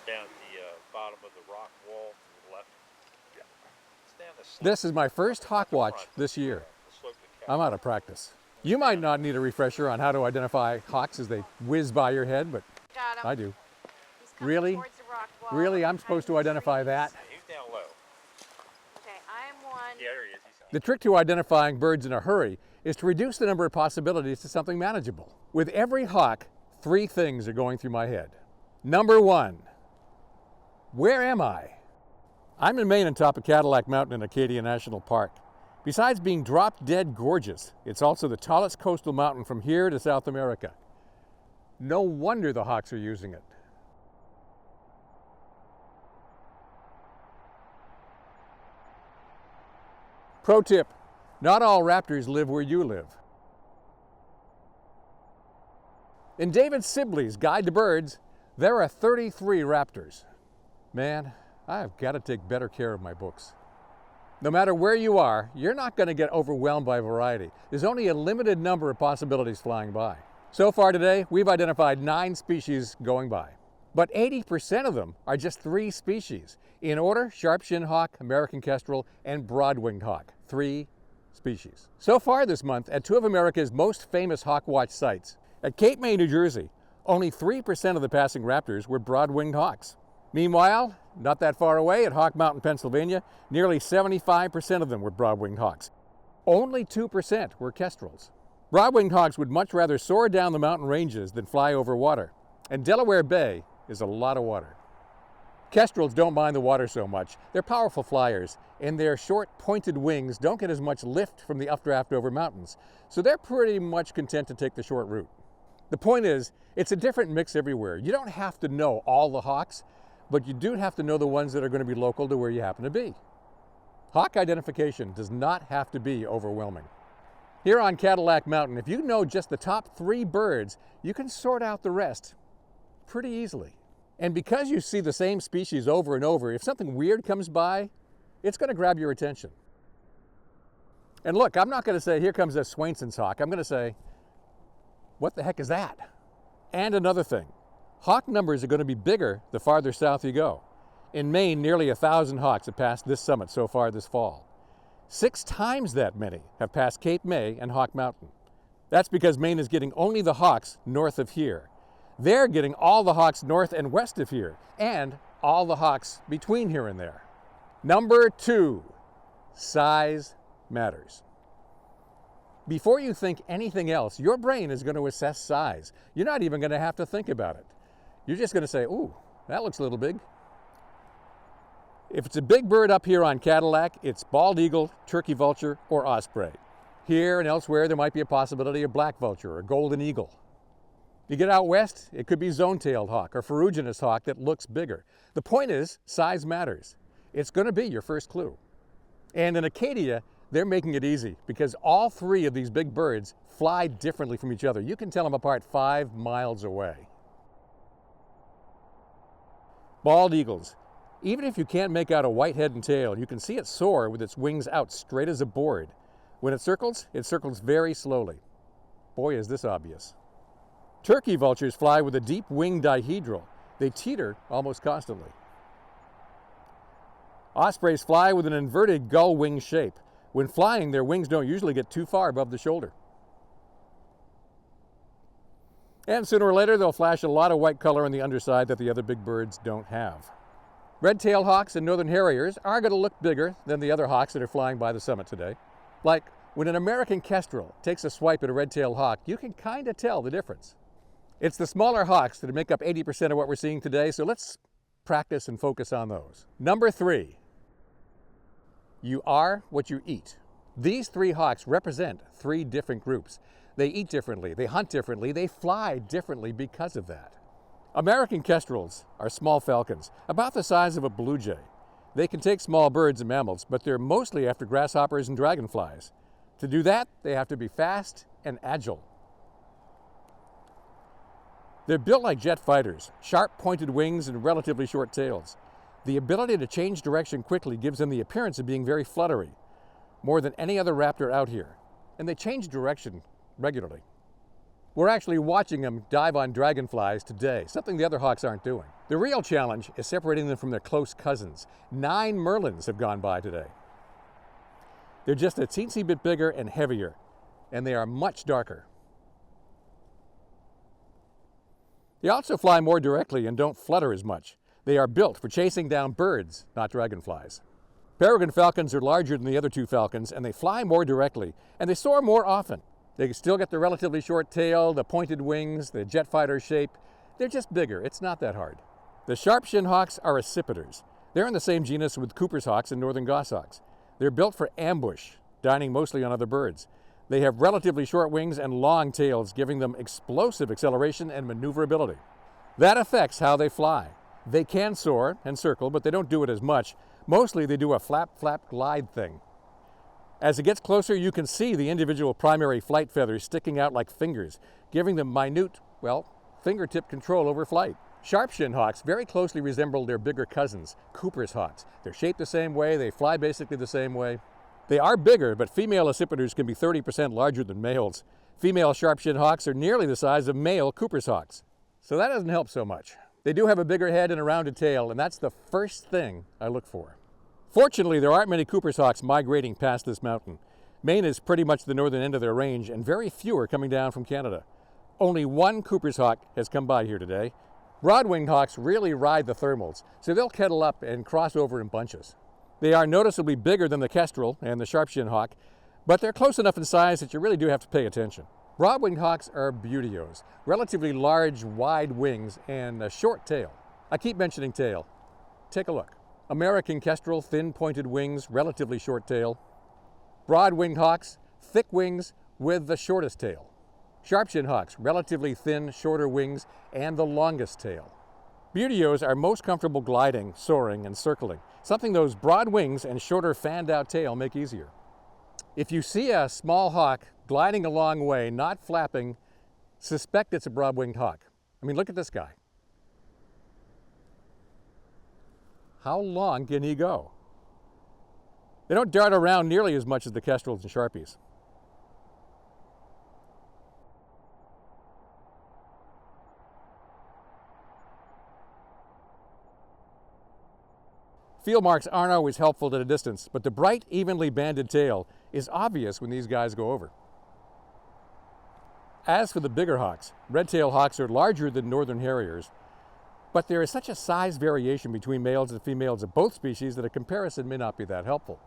down at the bottom of the rock wall to the left. Yeah. It's down the slope. This is my first hawk watch front, this year. the slope to I'm out of practice. You might not need a refresher on how to identify hawks as they whiz by your head, but Got him. I do. He's coming Really? towards the rock wall. Really? I'm supposed to identify that? He's down low. Okay, I'm one. Yeah, there he is. The trick to identifying birds in a hurry is to reduce the number of possibilities to something manageable. With every hawk, 3 things are going through my head. Number 1, where am I? I'm in Maine on top of Cadillac Mountain in Acadia National Park. Besides being drop-dead gorgeous, it's also the tallest coastal mountain from here to South America. No wonder the hawks are using it. Pro tip, not all raptors live where you live. In David Sibley's Guide to Birds, there are 33 raptors. Man, I've got to take better care of my books. No matter where you are, you're not going to get overwhelmed by variety. There's only a limited number of possibilities flying by. So far today, we've identified 9 species going by. But 80% of them are just 3 species. In order, sharp-shinned hawk, American kestrel, and broad-winged hawk. 3 species. So far this month, at 2 of America's most famous hawk watch sites, at Cape May, New Jersey, only 3% of the passing raptors were broad-winged hawks. Meanwhile, not that far away at Hawk Mountain, Pennsylvania, nearly 75% of them were broad-winged hawks. Only 2% were kestrels. Broad-winged hawks would much rather soar down the mountain ranges than fly over water, and Delaware Bay is a lot of water. Kestrels don't mind the water so much. They're powerful flyers, and their short, pointed wings don't get as much lift from the updraft over mountains, so they're pretty much content to take the short route. The point is, it's a different mix everywhere. You don't have to know all the hawks, but you do have to know the ones that are going to be local to where you happen to be. Hawk identification does not have to be overwhelming. Here on Cadillac Mountain, if you know just the top 3 birds, you can sort out the rest pretty easily. And because you see the same species over and over, if something weird comes by, it's going to grab your attention. And look, I'm not going to say, here comes a Swainson's hawk. I'm going to say, what the heck is that? And another thing, hawk numbers are going to be bigger the farther south you go. In Maine, nearly 1,000 hawks have passed this summit so far this fall. 6 times that many have passed Cape May and Hawk Mountain. That's because Maine is getting only the hawks north of here. They're getting all the hawks north and west of here, and all the hawks between here and there. Number 2, size matters. Before you think anything else, your brain is going to assess size. You're not even going to have to think about it. You're just going to say, ooh, that looks a little big. If it's a big bird up here on Cadillac, it's bald eagle, turkey vulture, or osprey. Here and elsewhere, there might be a possibility of black vulture or golden eagle. You get out west, it could be zone-tailed hawk or ferruginous hawk that looks bigger. The point is, size matters. It's going to be your first clue. And in Acadia, they're making it easy because all 3 of these big birds fly differently from each other. You can tell them apart 5 miles away. Bald eagles. Even if you can't make out a white head and tail, you can see it soar with its wings out straight as a board. When it circles very slowly. Boy, is this obvious. Turkey vultures fly with a deep wing dihedral. They teeter almost constantly. Ospreys fly with an inverted gull wing shape. When flying, their wings don't usually get too far above the shoulder. And sooner or later, they'll flash a lot of white color on the underside that the other big birds don't have. Red-tailed hawks and northern harriers are going to look bigger than the other hawks that are flying by the summit today. Like when an American kestrel takes a swipe at a red-tailed hawk, you can kind of tell the difference. It's the smaller hawks that make up 80% of what we're seeing today, so let's practice and focus on those. Number 3, you are what you eat. These 3 hawks represent 3 different groups. They eat differently, they hunt differently, they fly differently because of that. American kestrels are small falcons, about the size of a blue jay. They can take small birds and mammals, but they're mostly after grasshoppers and dragonflies. To do that, they have to be fast and agile. They're built like jet fighters, sharp pointed wings and relatively short tails. The ability to change direction quickly gives them the appearance of being very fluttery, more than any other raptor out here. And they change direction regularly. We're actually watching them dive on dragonflies today, something the other hawks aren't doing. The real challenge is separating them from their close cousins. 9 merlins have gone by today. They're just a teensy bit bigger and heavier, and they are much darker. They also fly more directly and don't flutter as much. They are built for chasing down birds, not dragonflies. Peregrine falcons are larger than the other 2 falcons, and they fly more directly, and they soar more often. They still get the relatively short tail, the pointed wings, the jet fighter shape. They're just bigger. It's not that hard. The sharp-shinned hawks are accipiters. They're in the same genus with Cooper's hawks and northern goshawks. They're built for ambush, dining mostly on other birds. They have relatively short wings and long tails, giving them explosive acceleration and maneuverability. That affects how they fly. They can soar and circle, but they don't do it as much. Mostly they do a flap-flap glide thing. As it gets closer, you can see the individual primary flight feathers sticking out like fingers, giving them minute, fingertip control over flight. Sharp-shinned hawks very closely resemble their bigger cousins, Cooper's hawks. They're shaped the same way, they fly basically the same way. They are bigger, but female accipiters can be 30% larger than males. Female sharp-shinned hawks are nearly the size of male Cooper's hawks. So that doesn't help so much. They do have a bigger head and a rounded tail, and that's the first thing I look for. Fortunately, there aren't many Cooper's hawks migrating past this mountain. Maine is pretty much the northern end of their range, and very few are coming down from Canada. Only 1 Cooper's hawk has come by here today. Broad-winged hawks really ride the thermals, so they'll kettle up and cross over in bunches. They are noticeably bigger than the kestrel and the sharp-shinned hawk, but they're close enough in size that you really do have to pay attention. Broad-winged hawks are beautios, relatively large, wide wings and a short tail. I keep mentioning tail. Take a look. American kestrel, thin pointed wings, relatively short tail. Broad-winged hawks, thick wings with the shortest tail. Sharp-shinned hawks, relatively thin, shorter wings and the longest tail. Beautios are most comfortable gliding, soaring, and circling, something those broad wings and shorter fanned-out tail make easier. If you see a small hawk gliding a long way, not flapping, suspect it's a broad-winged hawk. I mean, look at this guy. How long can he go? They don't dart around nearly as much as the kestrels and sharpies. Field marks aren't always helpful at a distance, but the bright, evenly banded tail is obvious when these guys go over. As for the bigger hawks, red-tailed hawks are larger than northern harriers, but there is such a size variation between males and females of both species that a comparison may not be that helpful.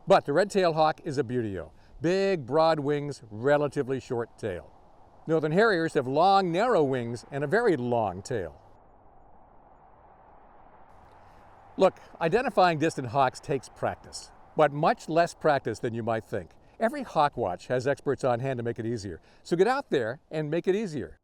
But the red-tailed hawk is a beautio. Big, broad wings, relatively short tail. Northern harriers have long, narrow wings and a very long tail. Look, identifying distant hawks takes practice, but much less practice than you might think. Every hawk watch has experts on hand to make it easier, so get out there and make it easier.